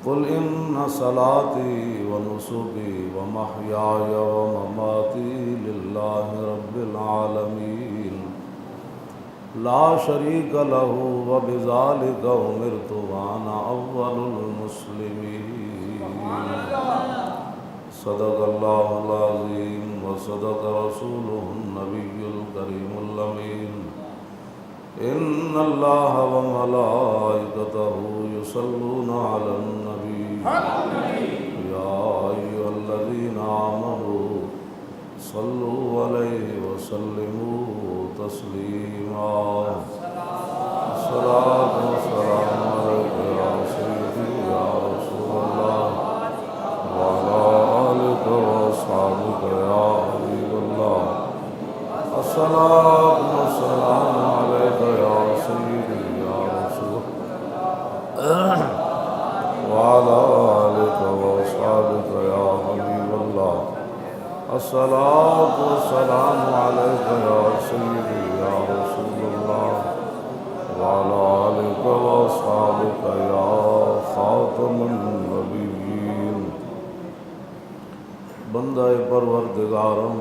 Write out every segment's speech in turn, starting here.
قل إن صلاتي ونسكي ومحياي ومماتي لله رب العالمين لا شريك له وبذلك أمرت وأنا أول المسلمين صدق الله العظيم وصدق رسوله النبي الكريم الأمين إن الله وملائكته يصلون على النبي يا أيها الذين آمنوا صلوا عليه وسلموا تسليما الصلاة والسلام عليك يا سيدي يا رسول الله وعلى آلك وأصحابك يا حبيب الله الصلاة والسلام عليك يا سيدي يا رسول وعلى آلك وأصحابك يا حبيب الله الصلاة والسلام عليك يا سيدي يا رسول الله وعلى آلك وأصحابك يا خاتم النبيين بندہ پروردگارم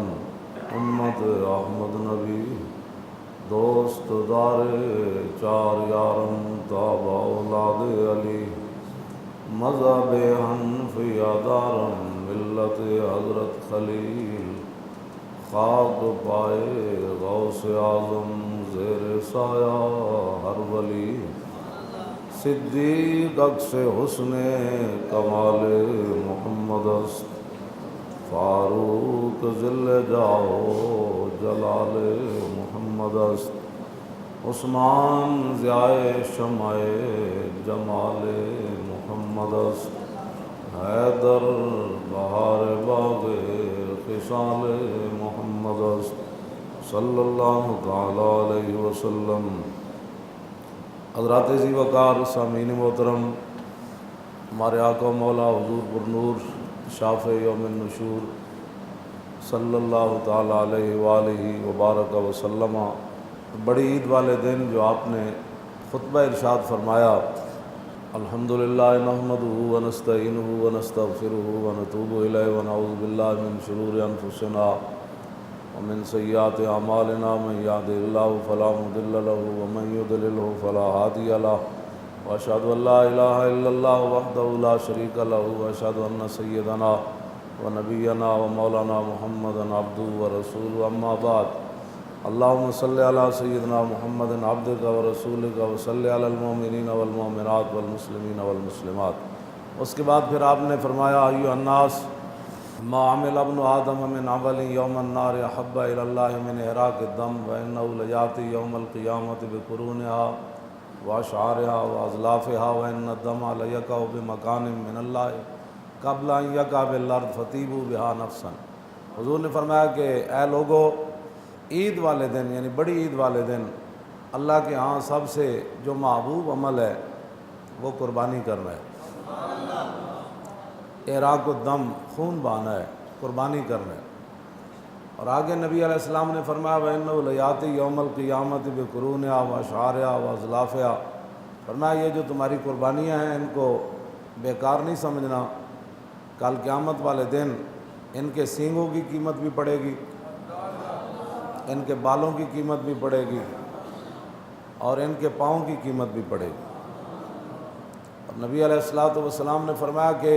امت احمد نبی دوست دار چار یارم تابع اولاد علی مذہب حنفیہ دارم ملت حضرت خلیل خاک پائے غوث اعظم زیر سایہ ہر ولی صدیق عکس حسن کمال محمد است فاروق ذل جاؤ جلال محمد است عثمان ضیاء شمع جمال محمد است حیدر بہار باغ خصال محمد است صلی اللہ تعالی علیہ وسلم۔ حضرات ذی وقار سامعین محترم، ہمارے آقا مولا حضور پر نور شافع یوم النشور صلی اللہ تعالی علیہ وآلہ وبارک وسلم، بڑی عید والے دن جو آپ نے خطبہ ارشاد فرمایا، الحمدللہ نحمدہ ونستعینہ ونستغفرہ ونتوب الیہ ونعوذ باللہ من شرور انفسنا ومن سیئات اعمالنا من یهده اللہ فلا مضل له ومن یضللہ فلا ہادی لہ واشہد ان لا الہ الا اللہ وحدہ لا شریک لہ واشہد ان سیدنا ونبینا ومولانا محمدا عبدہ ورسولہ اما بعد، اللہم صلی علی سیدنا محمد عبدک ورسولک وصلی علی المؤمنین والمؤمنات والمسلمین والمسلمات۔ اس کے بعد پھر آپ نے فرمایا ایھا الناس ما عمل ابن آدم من عمل یوم النار احب الی اللہ من احراق الدم وانہ لیاتی یوم القیامۃ بقرونہا واشعارها واضلافها وان الدم لیقع بمکان من اللہ قبل ان یقع بالارض فطیبوا بها نفسا۔ حضور نے فرمایا کہ اے لوگو، عید والے دن یعنی بڑی عید والے دن اللہ کے ہاں سب سے جو محبوب عمل ہے وہ قربانی کرنا ہے، احراق الدم خون بہانا ہے، قربانی کرنا ہے۔ اور آگے نبی علیہ السلام نے فرمایا وَإِنَّهُ لَيَأْتِي يَوْمَ الْقِيَامَةِ بِقُرُونِهَا وَأَشْعَارِهَا وَأَضْلَافِهَا۔ فرمایا یہ جو تمہاری قربانیاں ہیں ان کو بیکار نہیں سمجھنا، کل قیامت والے دن ان کے سینگوں کی قیمت بھی پڑے گی، ان کے بالوں کی قیمت بھی پڑے گی اور ان کے پاؤں کی قیمت بھی پڑے گی۔ اور نبی علیہ السلام نے فرمایا کہ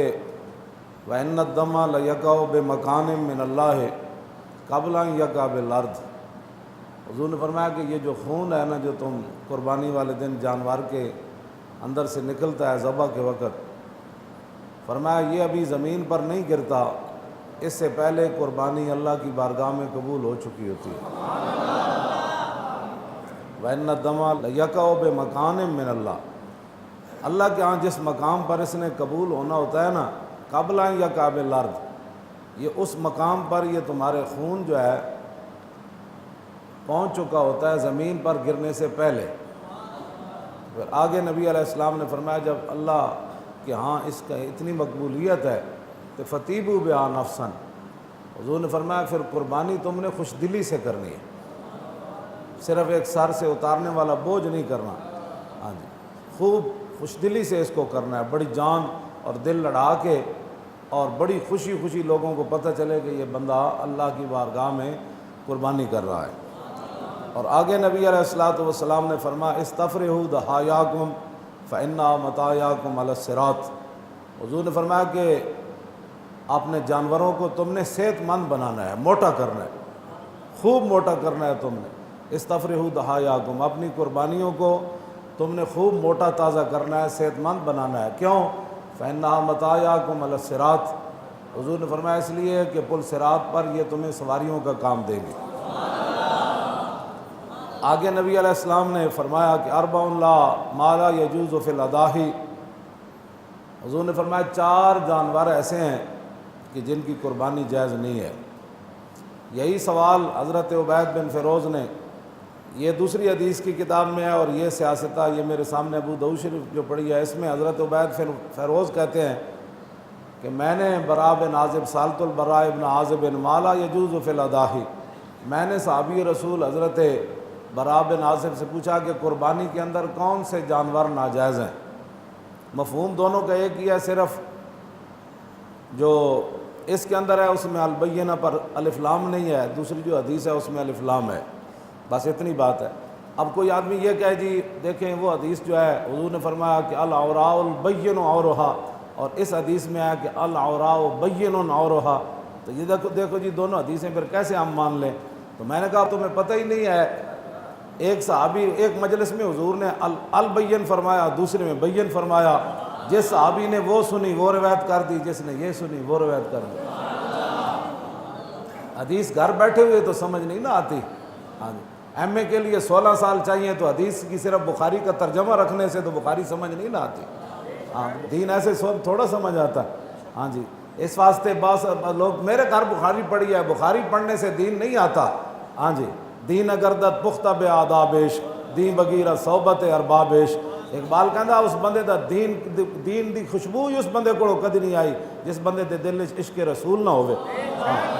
وَإِنَّ الدَّمَ لَيَقَعُ بِمَكَانٍ مِّنَ اللَّهِ قَبْلَ أَن يَقَعَ بِالْأَرْضِ۔ حضور نے فرمایا کہ یہ جو خون ہے نا جو تم قربانی والے دن جانور کے اندر سے نکلتا ہے ذبح کے وقت، فرمایا یہ ابھی زمین پر نہیں گرتا، اس سے پہلے قربانی اللہ کی بارگاہ میں قبول ہو چکی ہوتی ہے۔ وَإِنَّ الدَّمَ لَيَقَعُ بِمَكَانٍ مِّنَ اللَّهِ، اللہ کے ہاں جس مقام پر اس نے قبول ہونا ہوتا ہے نا، قبل ان یقع بالارض، یہ اس مقام پر یہ تمہارے خون جو ہے پہنچ چکا ہوتا ہے زمین پر گرنے سے پہلے۔ پھر آگے نبی علیہ السلام نے فرمایا جب اللہ کہ ہاں اس کا اتنی مقبولیت ہے تو فطیبوا بہا نفسا، حضور نے فرمایا پھر قربانی تم نے خوش دلی سے کرنی ہے، صرف ایک سر سے اتارنے والا بوجھ نہیں کرنا، ہاں جی خوب خوش دلی سے اس کو کرنا ہے، بڑی جان اور دل لڑا کے اور بڑی خوشی خوشی لوگوں کو پتہ چلے کہ یہ بندہ اللہ کی بارگاہ میں قربانی کر رہا ہے۔ اور آگے نبی علیہ الصلوۃ والسلام نے فرمایا استفرحوا ضحایاکم فإن مطایاکم علی الصراط۔ حضور نے فرمایا کہ اپنے جانوروں کو تم نے صحت مند بنانا ہے، موٹا کرنا ہے، خوب موٹا کرنا ہے تم نے۔ استفرحوا ضحایاکم، اپنی قربانیوں کو تم نے خوب موٹا تازہ کرنا ہے، صحت مند بنانا ہے۔ کیوں؟ فإنها مطایاکم علی الصراط، حضور نے فرمایا اس لیے کہ پل صراط پر یہ تمہیں سواریوں کا کام دیں گے۔ آگے نبی علیہ السلام نے فرمایا کہ اربع ما لا یجوز فی الاضاحی، حضور نے فرمایا 4 جانور ایسے ہیں کہ جن کی قربانی جائز نہیں ہے۔ یہی سوال حضرت عبید بن فیروز نے، یہ دوسری حدیث کی کتاب میں ہے اور یہ سیاستہ، یہ میرے سامنے ابو داؤد شریف جو پڑھی ہے، اس میں حضرت عبید فیروز کہتے ہیں کہ میں نے براء بن عازب سالت البراء ابن عازب ما لا یجوز فی الاضاحی، میں نے صحابی رسول حضرت براء بن عازب سے پوچھا کہ قربانی کے اندر کون سے جانور ناجائز ہیں؟ مفہوم دونوں کا ایک ہی ہے، صرف جو اس کے اندر ہے اس میں البینہ پر الف لام نہیں ہے، دوسری جو حدیث ہے اس میں الف لام ہے، بس اتنی بات ہے۔ اب کوئی آدمی یہ کہے جی دیکھیں وہ حدیث جو ہے حضور نے فرمایا کہ العوراء البین عورھا، اور اس حدیث میں آیا کہ العوراء بین عورھا، تو یہ دیکھو جی دونوں حدیثیں پھر کیسے ہم مان لیں؟ تو میں نے کہا تمہیں پتہ ہی نہیں ہے، ایک صحابی ایک مجلس میں حضور نے البین فرمایا، دوسرے میں بین فرمایا، جس صحابی نے وہ سنی وہ روایت کر دی، جس نے یہ سنی وہ روایت کر دی۔ حدیث گھر بیٹھے ہوئے تو سمجھ نہیں نہ آتی۔ ہاں جی، ایم اے کے لیے 16 سال چاہیے تو حدیث کی صرف بخاری کا ترجمہ رکھنے سے تو بخاری سمجھ نہیں نہ آتی۔ ہاں، دین ایسے تھوڑا سمجھ آتا ہے۔ ہاں جی، اس واسطے بعض لوگ میرے گھر بخاری پڑھی ہے، بخاری پڑھنے سے دین نہیں آتا۔ ہاں جی، دین اگردت پختہ بے آدابیش، دین بغیر صحبت اربابیش۔ اقبال کہندا اس بندے دا دین دی خوشبو اس بندے کو کدی نہیں آئی جس بندے دے دل وچ عشق رسول نہ ہوئے۔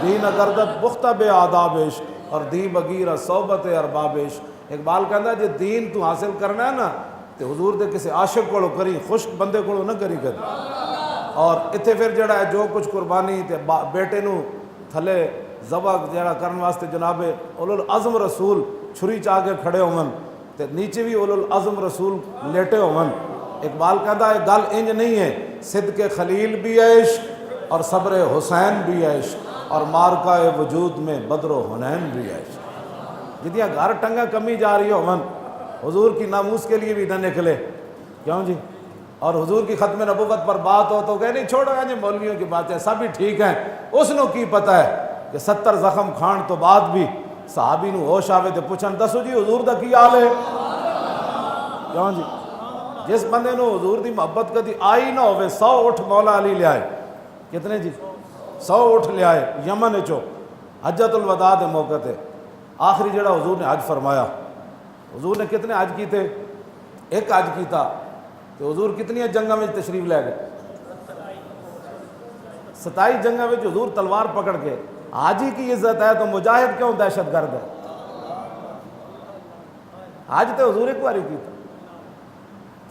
دین اگردت پختہ بے آدابیش اور دین بغیر صحبت اربابیش۔ اقبال کہندا جے دین تو حاصل کرنا ہے نا تو حضور دے کسی عاشق کو کری، خشک بندے کو نہ کری کر۔ اور اتنے پھر جڑا ہے جو کچھ قربانی تے بیٹے نو تھلے ذبح جڑا کرنے واسطے جناب اولو العزم رسول چھری چاہ کے کھڑے ہون تے نیچے بھی اولو العزم رسول لیٹے ہون۔ اقبال کہتا ہے گل انج نہیں ہے، صدق خلیل بھی ہے عشق اور صبر حسین بھی ہے عشق اور مارکہ وجود میں بدر و حنین بھی ہے عشق۔ جدیاں گھر ٹنگا کمی جا رہی ہون، حضور کی ناموس کے لیے بھی نہ نکلے، کیوں جی؟ اور حضور کی ختم نبوت پر بات ہو تو کہے نہیں چھوڑو یہ مولویوں کی باتیں سب ہی ٹھیک ہیں، اس نو کی پتہ ہے کہ 70 زخم کھان تو بعد بھی صحابی نو ہوش آوے تے پوچھن دسو جی حضور دا کی حال ہے؟ کیوں جی؟ جس بندے نو حضور دی محبت کدی آئی نہ ہوئے 100 اٹھ مولا علی لے آئے، کتنے جی؟ 100 اٹھ لے آئے یمن چو حجت الوداع دے موقع تے، آخری جڑا حضور نے حج فرمایا۔ حضور نے کتنے حج کیتے؟ ایک حج کیتا تو حضور کتنی جنگاں میں تشریف لے گئے؟ 27 جنگاں میں حضور تلوار پکڑ کے۔ حاجی کی عزت ہے تو مجاہد کیوں دہشت گرد ہے؟ حج تو حضور ایک باری کیتا،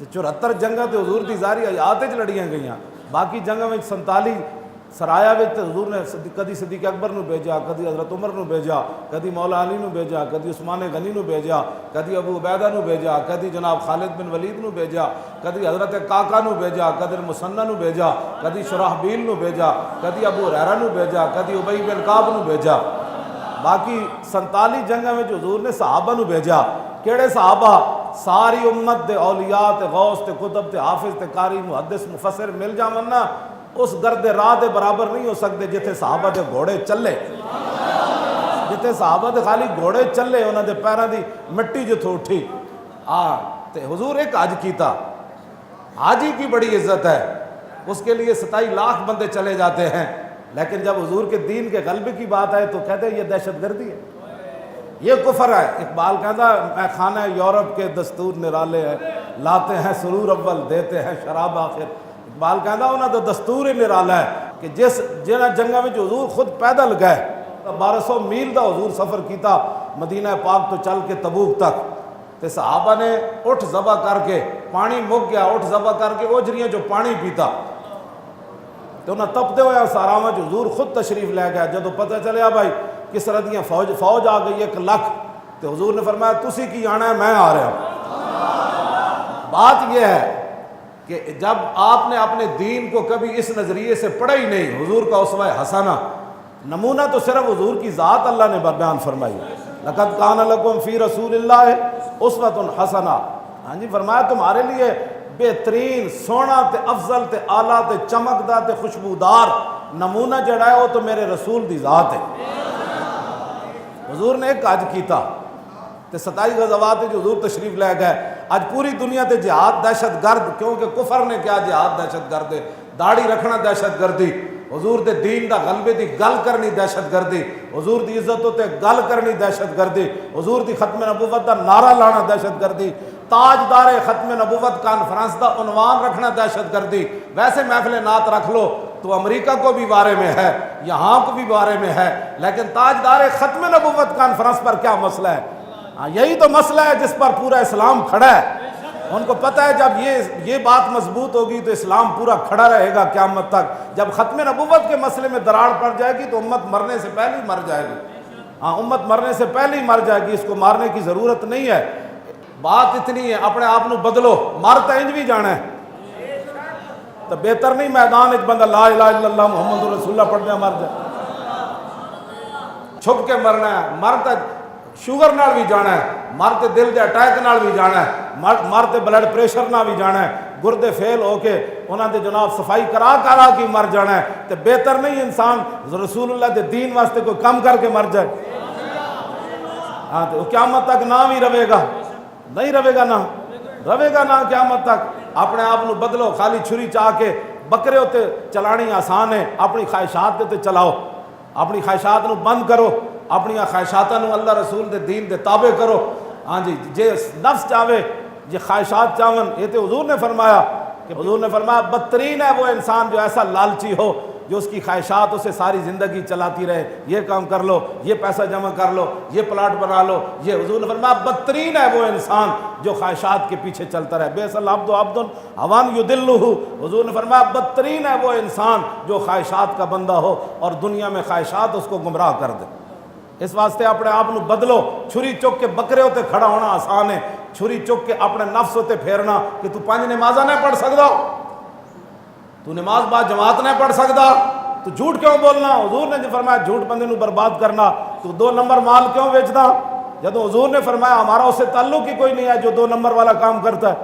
74 جنگاں تو حضور دی ظاہری حیات وچ لڑیاں گئیاں، باقی جنگاں میں 47 سرایا وچ حضور نے کدی صدیق اکبر نو بھیجا، کدی حضرت عمر نو بھیجا، کدی مولا علی نو بھیجا، کدی عثمان غنی نو بھیجا، کدی ابو عبیدہ نو بھیجا، کدی جناب خالد بن ولید نو بھیجا، کدی حضرت کاکا نو بھیجا، کدی مسنہ نو بھیجا، کدی شرحبیل نو بھیجا، کدی ابو ہریرہ نو بھیجا، کدی ابی بن کعب نو بھیجا۔ باقی 47 جنگاں میں حضور نے صحابہ نو بھیجا۔ کیڑے صحابہ؟ ساری امت دے اولیاء تے غوث تے کتب تے حافظ تے قاری محدث مفسر مل جاون نا اس گرد راہ دے برابر نہیں ہو سکتے جتھے صحابہ دے گھوڑے چلے، جتھے صحابہ دے خالی گھوڑے چلے انہاں دے پیراں دی مٹی جتھوں اٹھی۔ تے حضور ایک حج کیتا، حاجی کی بڑی عزت ہے، اس کے لیے 27 لاکھ بندے چلے جاتے ہیں، لیکن جب حضور کے دین کے غلبے کی بات آئے تو کہتے ہیں یہ دہشت گردی ہے، یہ کفر ہے۔ اقبال کہتا ہے میں خانہ یورپ کے دستور نرالے ہیں، لاتے ہیں سرور اول دیتے ہیں شراب آخر۔ اقبال کہتا ہے انہاں دا دستور ہی نرالا ہے کہ جنہاں جنگاں میں حضور خود پیدل گئے، 1200 میل دا حضور سفر کیتا مدینہ پاک تو چل کے تبوک تک، تے صحابہ نے اٹھ ذبح کر کے، پانی مک گیا اٹھ ذبح کر کے اوجریاں جو پانی پیتا، تو انہیں تپتے ہوئے سارا حضور خود تشریف لے گیا. جدو پتہ چلیا بھائی کس طرح دیاں فوج آ گئی 1 لاکھ, تو حضور نے فرمایا تسی کی آنا ہے, میں آ رہا ہوں. بات یہ ہے کہ جب آپ نے اپنے دین کو کبھی اس نظریے سے پڑھا ہی نہیں, حضور کا اسوہ حسنہ نمونہ تو صرف حضور کی ذات اللہ نے بیان فرمائی, لقد کان لکم فی رسول اللہ اسوۃ حسنہ. ہاں جی, فرمایا تمہارے لیے بہترین سونا تے افضل تے اعلیٰ تے چمکدا تے خوشبودار نمونہ جڑا ہے وہ تو میرے رسول دی ذات ہے. حضور نے ایک حج کیتا تے 27 غزوات جو حضور تشریف لے گئے. آج پوری دنیا تے جہاد دہشت گرد, کیونکہ کفر نے کیا جہاد دہشت گرد ہے, داڑھی رکھنا دہشت گردی, حضور دے دین دا غلبے دی گل کرنی دہشت گردی, حضور دی عزتوں تے گل کرنی دہشت گردی, حضور دی ختم نبوت دا نعرہ لانا دہشت گردی, تاجدار ختم نبوت کانفرنس دا عنوان رکھنا دہشت گردی. ویسے محفل نعت رکھ لو تو امریکہ کو بھی بارے میں ہے, یہاں کو بھی بارے میں ہے, لیکن تاجدار ختم نبوت کانفرنس پر کیا مسئلہ ہے؟ ہاں یہی تو مسئلہ ہے جس پر پورا اسلام کھڑا ہے. ان کو پتہ ہے جب یہ بات مضبوط ہوگی تو اسلام پورا کھڑا رہے گا قیامت تک. جب ختم نبوت کے مسئلے میں دراڑ پڑ جائے گی تو امت مرنے سے پہلے ہی مر جائے گی. ہاں, امت مرنے سے پہلے ہی مر جائے گی, اس کو مارنے کی ضرورت نہیں ہے. بات اتنی ہے, اپنے آپ بدلو, مارتا انج بھی جانا ہے تو بہتر نہیں میدان ایک بندہ لا الہ الا اللہ محمد رسول اللہ پڑھنے مر جائے. چھپ کے مرنا ہے, مرتا شوگر نال بھی جانا ہے, مرتے دل دے اٹیک نال بھی جانا ہے, مرتے بلڈ پریشر نال بھی جانا ہے, گردے فیل ہو کے انہاں دے جناب صفائی کرا کے مر جانا ہے. تو بہتر نہیں انسان رسول اللہ دے دین واسطے کوئی کم کر کے مر جائے. ہاں, تو قیامت تک نام ہی رہے گا, نہیں رہے گا نہ قیامت تک. اپنے آپ بدلو, خالی چھری چاہ کے بکرے ہوتے چلانی آسان ہے, اپنی خواہشات تے چلاؤ, اپنی خواہشات نو بند کرو, اپنی خواہشاتاں نو اللہ رسول دے دین دے تابع کرو. ہاں جی, جے نفس چاہے, جے خواہشات چاہن, یہ تو حضور نے فرمایا کہ حضور نے فرمایا بدترین ہے وہ انسان جو ایسا لالچی ہو جو اس کی خواہشات اسے ساری زندگی چلاتی رہے, یہ کام کر لو, یہ پیسہ جمع کر لو, یہ پلاٹ بنا لو. یہ حضور نے فرمایا بدترین ہے وہ انسان جو خواہشات کے پیچھے چلتا رہے. بئس العبد عبد ہوان یضلہ, حضور نے فرمایا بدترین ہے وہ انسان جو خواہشات کا بندہ ہو اور دنیا میں خواہشات اس کو گمراہ کر دے. اس واسطے اپنے آپ بدلو. چھری چک کے بکرے ہوتے کھڑا ہونا آسان ہے, چھری چک کے اپنے نفس ہوتے پھیرنا کہ تو 5 نمازاں نہیں پڑھ سکتا, تو نماز بعد جماعت نہیں پڑھ سکتا, تو جھوٹ کیوں بولنا. حضور نے جو فرمایا جھوٹ بندے نو برباد کرنا, تو 2 نمبر مال کیوں بیچنا. جب حضور نے فرمایا ہمارا اسے تعلق ہی کوئی نہیں ہے جو 2 نمبر والا کام کرتا ہے.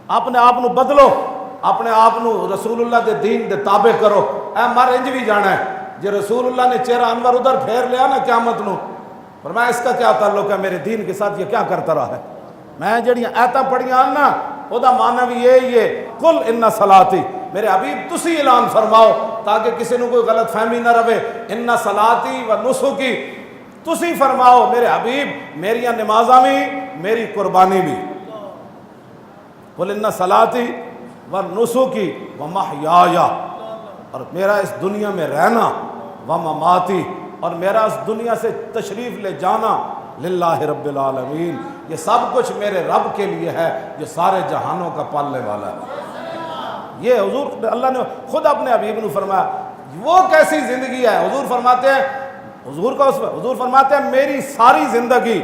اپنے آپ بدلو, اپنے آپ رسول اللہ دے دین دے تابع کرو. اے مر انج بھی جانا ہے. جے رسول اللہ نے چہرہ انور ادھر پھیر لیا نا قیامت نو, فرمایا اس کا کیا تعلق ہے میرے دین کے ساتھ, یہ کیا کرتا رہا ہے. میں جڑیاں آیتاں پڑھیاں نا او دا معنی بھی یہی ہے, قل ان صلاتی, میرے حبیب تسی اعلان فرماؤ تاکہ کسی نے کوئی غلط فہمی نہ رہے. ان صلاتی و نسکی, تسی فرماؤ میرے حبیب میریاں نمازاں بھی میری قربانی بھی. قل ان صلاتی و نسکی و محیایا, اور میرا اس دنیا میں رہنا, و مماتی, اور میرا اس دنیا سے تشریف لے جانا, للہ رب العالمین, یہ سب کچھ میرے رب کے لیے ہے جو سارے جہانوں کا پالنے والا ہے. یہ حضور اللہ نے خود اپنے حبیب نے فرمایا. وہ کیسی زندگی ہے. حضور فرماتے ہیں, حضور فرماتے ہیں میری ساری زندگی,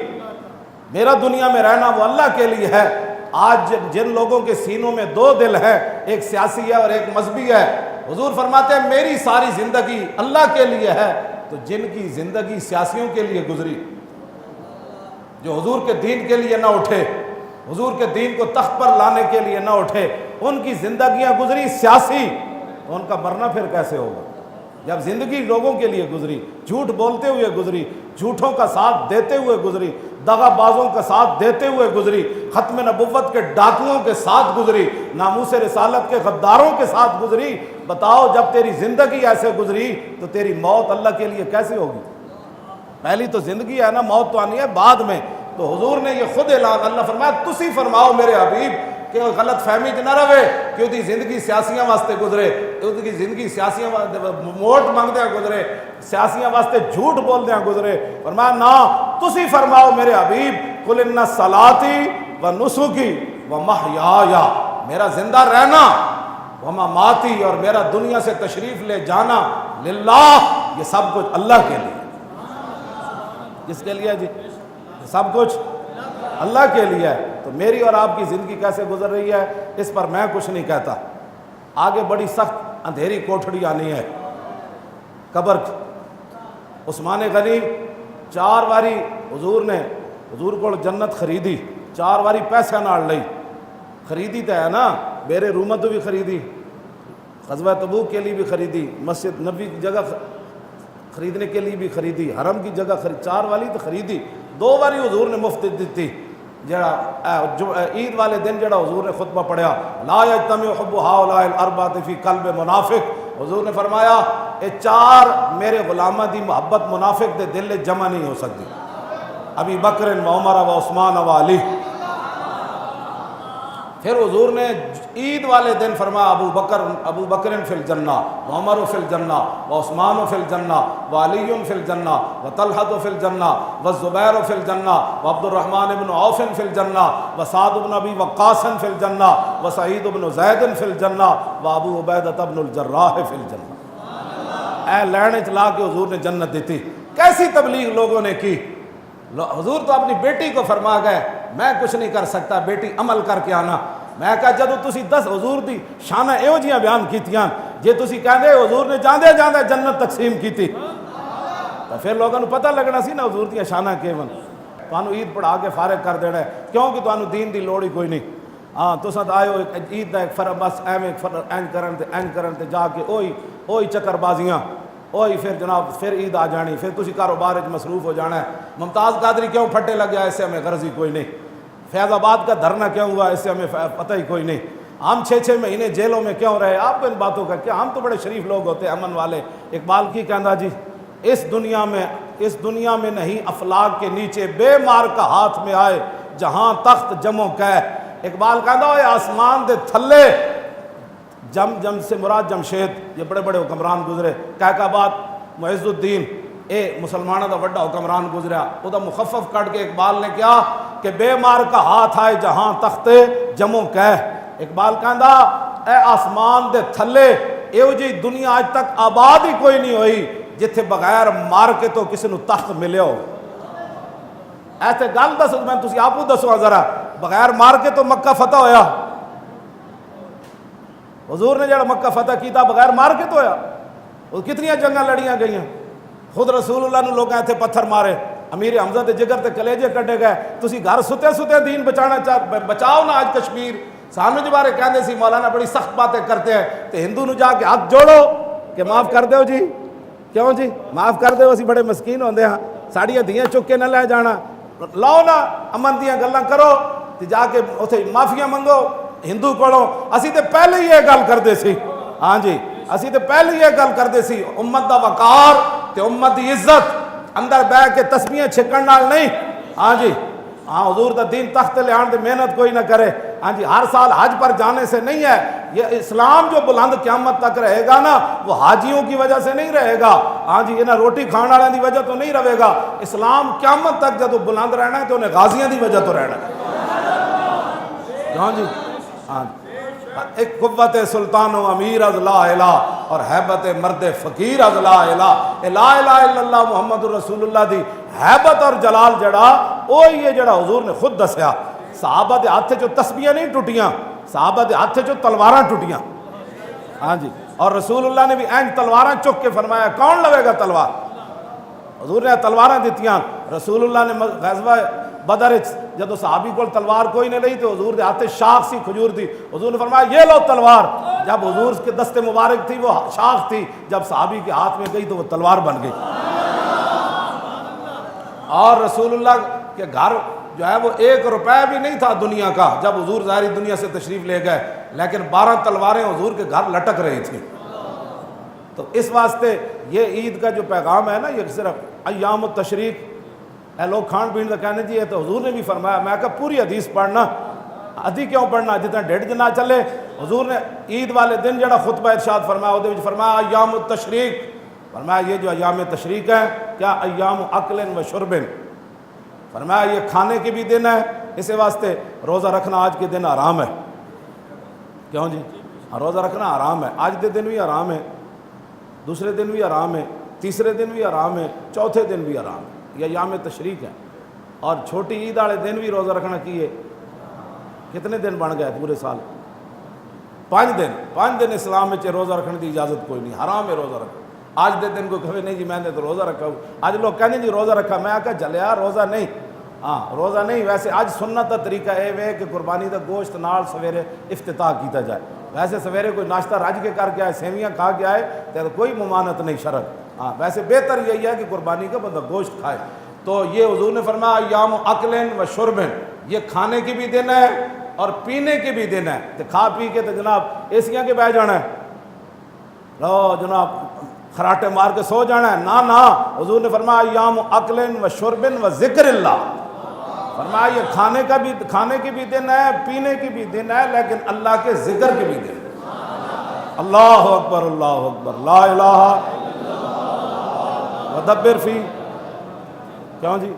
میرا دنیا میں رہنا وہ اللہ کے لیے ہے. آج جن لوگوں کے سینوں میں 2 دل ہیں, ایک سیاسی ہے اور ایک مذہبی ہے, حضور فرماتے ہیں میری ساری زندگی اللہ کے لیے ہے. تو جن کی زندگی سیاسیوں کے لیے گزری, جو حضور کے دین کے لیے نہ اٹھے, حضور کے دین کو تخت پر لانے کے لیے نہ اٹھے, ان کی زندگیاں گزری سیاسی, تو ان کا مرنا پھر کیسے ہوگا. جب زندگی لوگوں کے لیے گزری, جھوٹ بولتے ہوئے گزری, جھوٹوں کا ساتھ دیتے ہوئے گزری, دغا بازوں کا ساتھ دیتے ہوئے گزری, ختم نبوت کے ڈاکوؤں کے ساتھ گزری, ناموس رسالت کے غداروں کے ساتھ گزری, بتاؤ جب تیری زندگی ایسے گزری تو تیری موت اللہ کے لیے کیسے ہوگی. پہلی تو زندگی ہے نا, موت تو آنی ہے بعد میں. تو حضور نے یہ خود اعلان, اللہ فرمایا تسی فرماؤ میرے حبیب کہ غلط فہمی نہ رہے کہ وہ زندگی سیاسیاں واسطے گزرے, اس کی زندگی سیاسیاں ووٹ منگدے گزرے, سیاسیاں واسطے جھوٹ بولدے گزرے. فرمایا نا, تسی فرماؤ میرے حبیب قل ان صلاتی و نسکی و محیایا, میرا زندہ رہنا ومماتی، اور میرا دنیا سے تشریف لے جانا للہ، یہ سب کچھ اللہ کے لیے۔ کس کے لیے جی؟ یہ سب کچھ اللہ کے لیے ہے۔ تو میری اور آپ کی زندگی کیسے گزر رہی ہے اس پر میں کچھ نہیں کہتا۔ آگے بڑی سخت اندھیری کوٹھڑی آنی ہے قبر کی۔ عثمان غنی 4 واری حضور کو جنت خریدی، 4 واری پیسے نال لئی، خریدی تو ہے نا، بیرے رومت بھی خریدی، غزوہ تبوک کے لیے بھی خریدی، مسجد نبی کی جگہ خریدنے کے لیے بھی خریدی، حرم کی جگہ 4 والی تو خریدی، 2 واری حضور نے مفت دیتی۔ عید والے دن جڑا حضور نے خطبہ پڑھیا، لا یجتمع حب ہؤلاء الاربعۃ فی قلب منافق، حضور نے فرمایا یہ 4 میرے غلامہ دی محبت منافق دے دل جمع نہیں ہو سکتی، ابی بکر و عمر و عثمان و علی۔ پھر حضور نے عید والے دن فرمایا ابو بکر فی الجنہ و عمر فی الجنہ و عثمان فی الجنہ و علی فی الجنہ و طلحہ فی الجنہ و زبیر فی الجنہ و عبد الرحمن بن عوف فی الجنہ و سعد بن ابی وقاص فی الجنہ و سعید بن زید فی الجنہ و ابو عبیدہ بن الجراح فی الجنہ۔ اے لڑنے چلا کے حضور نے جنت دیتی۔ کیسی تبلیغ لوگوں نے کی! حضور تو اپنی بیٹی کو فرما گئے میں کچھ نہیں کر سکتا، بیٹی عمل کر کے آنا۔ میں کہا جدو تسی 10 حضور دی شانہ ایو جیاں بیان کیتیاں، جے تسی کہندے حضور نے جاندے جاندے جنت تقسیم کیتی تو پھر لوگوں نے پتہ لگنا سی نا حضور دی شانہ کیون۔ تانوں عید پڑھا کے فارغ کر دینا ہے کیونکہ تانوں دین دی لوڑ ہی کوئی نہیں۔ ہاں تساں آئے ہو عید دا ایک فرق بس ایویں اینج کرن تے جا کے اوہی چکر بازیاں، اوہی پھر جناب پھر عید آ جانی، پھر تسی کاروبار وچ مصروف ہو جانا ہے۔ ممتاز قادری کیوں پھٹے لگ گیا اس سے ہمیں غرض ہی کوئی نہیں، فیض آباد کا دھرنا کیوں ہوا اس سے ہمیں پتہ ہی کوئی نہیں، ہم 6 مہینے جیلوں میں کیوں رہے، آپ کو ان باتوں کا کیا، ہم تو بڑے شریف لوگ ہوتے ہیں، امن والے۔ اقبال کی کہندا جی اس دنیا میں نہیں افلاک کے نیچے بے مار کا ہاتھ میں آئے جہاں تخت جموں کہ۔ اقبال کہندا ہے آسمان دے تھلے جم سے مراد جمشید، یہ بڑے بڑے حکمران گزرے، کہکاباد معز الدین اے مسلمانوں دا وڈا حکمران گزریا، او دا مخفف کٹ کے اقبال نے کیا کہ بے مار کا ہاتھ آئے جہاں تخت جموں کہ۔ اقبال کہندا اے آسمان دے تھلے ایو جی دنیا آج تک آباد ہی کوئی نہیں ہوئی جتھے بغیر مار کے تو کسی نو تخت ملے ہو۔ ایسے گل دس میں تسی آپ دسو ذرا، بغیر مار کے تو مکہ فتح ہویا، حضور نے جڑا مکہ فتح کیتا بغیر مار کے تو ہویا، وہ کتنی جنگاں لڑیاں گئیاں، خود رسول اللہ نے لوگ ایتھے پتھر مارے، امیر حمزہ دے جگر تے کلیجے کڈے گئے، تسی گھر ستے دین بچاؤ نا آج کشمیر۔ سانو جو بارے کہندے سی مولانا بڑی سخت باتیں کرتے ہیں تے ہندو نو جا کے ہاتھ جوڑو کہ معاف کر دیو جی، کیوں جی معاف کر دیو، اسی بڑے مسکین ہوندے ہاں، ساڑیاں دھیاں چک کے نہ لے جانا، لاؤ نا امن دیاں گلاں کرو تے جا کے اوتھے معافیاں منگو ہندو کولوں۔ اسی تے پہلے ہی یہ گل کردے سی، ہاں جی اسی تے پہلے ہی یہ گل کردے سی، امت دا وقار تے امت دی عزت اندر بہ کے تسبیحیں چھکن نال نہیں، ہاں جی ہاں حضور دا دین تخت لے آن دے محنت کوئی نہ کرے، ہاں جی ہر سال حج پر جانے سے نہیں ہے، یہ اسلام جو بلند قیامت تک رہے گا نا وہ حاجیوں کی وجہ سے نہیں رہے گا، ہاں جی انہیں روٹی کھانے والوں کی وجہ تو نہیں رہے گا، اسلام قیامت تک جب بلند رہنا ہے تو انہیں غازیاں دی وجہ تو رہنا ہے، ہاں جی ہاں ایک قوت سلطان و امیر از لا الہ اور حیبت مرد فقیر از لا الہ، لا الہ الا اللہ محمد رسول اللہ دی حیبت اور جلال جڑا وہی ہے جڑا حضور نے خود دسیا۔ صحابہ دے ہاتھ جو تسبیحاں نہیں ٹوٹیاں، صحابہ دے ہاتھ جو تلواراں ٹوٹیاں، ہاں جی اور رسول اللہ نے بھی اینج تلواراں چک کے فرمایا کون لوے گا تلوار، حضور نے تلواراں دیتیاں۔ رسول اللہ نے غزوہ بدر جدو صحابی کو تلوار کوئی نہیں لئی تو حضور دے ہاتھ شاخ سی کھجور دی، حضور نے فرمایا یہ لو تلوار، جب حضور کے دست مبارک تھی وہ شاخ تھی، جب صحابی کے ہاتھ میں گئی تو وہ تلوار بن گئی۔ اور رسول اللہ کے گھر جو ہے وہ 1 روپے بھی نہیں تھا دنیا کا جب حضور ظاہری دنیا سے تشریف لے گئے، لیکن 12 تلواریں حضور کے گھر لٹک رہی تھیں۔ تو اس واسطے یہ عید کا جو پیغام ہے نا یہ صرف ایام التشریق اے لوگ کھان پین کا کہنے جی ہے تو حضور نے بھی فرمایا، میں کہا پوری حدیث پڑھنا، ادھی کیوں پڑھنا جتنا 1.5 دن نہ چلے۔ حضور نے عید والے دن جڑا خطبہ ارشاد فرمایا وہ فرمایا ایام التشریق، فرمایا یہ جو ایام تشریق ہے کیا ایام اکل و شرب، فرمایا یہ کھانے کے بھی دن ہے، اس واسطے روزہ رکھنا آج کے دن حرام ہے، کیوں جی روزہ رکھنا حرام ہے. آج دے دن بھی حرام ہے, دوسرے دن بھی حرام ہے, تیسرے دن بھی حرام ہے, چوتھے دن بھی حرام ہے. یہ ایام تشریق ہیں. اور چھوٹی عید والے دن بھی روزہ رکھنا کی ہے. کتنے دن بن گئے پورے سال؟ 5 دن. 5 دن اسلام میں روزہ رکھنے کی اجازت کوئی نہیں, حرام ہے روزہ رکھنا. آج دے دن کو کہے نہیں جی میں نے تو روزہ رکھا ہوں. آج لوگ کہنے جی روزہ رکھا, میں کہا جلیا روزہ نہیں. ہاں روزہ نہیں. ویسے آج سنت دا طریقہ اے وے کہ قربانی دا گوشت نال سویرے افتتاح کیتا جائے. ویسے سویرے کوئی ناشتہ رج کے کر کے آئے, سیویاں کھا کے آئے تو کوئی ممانعت نہیں شرع. ہاں ویسے بہتر یہی ہے کہ قربانی کا بندہ گوشت کھائے. تو یہ حضور نے فرمایا ایام اکلن و شربن, یہ کھانے کی بھی دن ہے اور پینے کے بھی دن ہے. تو کھا پی کے تو جناب ایسیاں کے بہ جانا ہے, لو جناب خراٹے مار کے سو جانا ہے. نہ حضور نے فرمایا ایام اکلن و شربن و ذکر اللہ. فرمایا یہ کھانے کی بھی دن ہے, پینے کی بھی دن ہے, لیکن اللہ کے ذکر کی بھی دن ہے. اللہ اکبر اللہ اکبر لا الہ ودبر فی, کیوں جی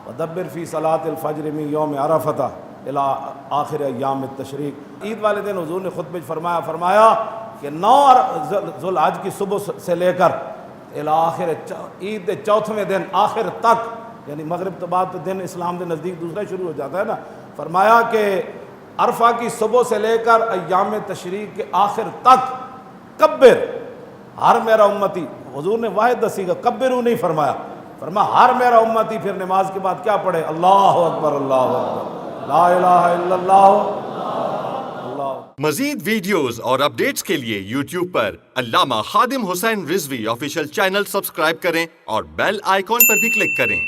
ودبر فی صلاۃ الفجر من یوم عرفہ الی آخر ایام التشریق. عید والے دن حضور نے خطبے فرمایا کہ 9 ذوالحج کی صبح سے لے کر الی آخر عید کے 4ویں دن آخر تک, یعنی مغرب تو بعد تو دن اسلام کے نزدیک دوسرا شروع ہو جاتا ہے نا. فرمایا کہ عرفہ کی صبح سے لے کر ایام تشریق کے آخر تک کبر, ہر میرا امتی. حضور نے واحد دسی گا, کبرو نہیں فرمایا. فرمایا ہر میرا امتی پھر نماز کے بعد کیا پڑھے؟ اللہ اکبر اللہ اکبر لا الہ الا اللہ. مزید ویڈیوز اور اپڈیٹس کے لیے یوٹیوب پر علامہ Khadim Hussain Rizvi official channel subscribe کریں اور بیل آئیکن پر بھی کلک کریں.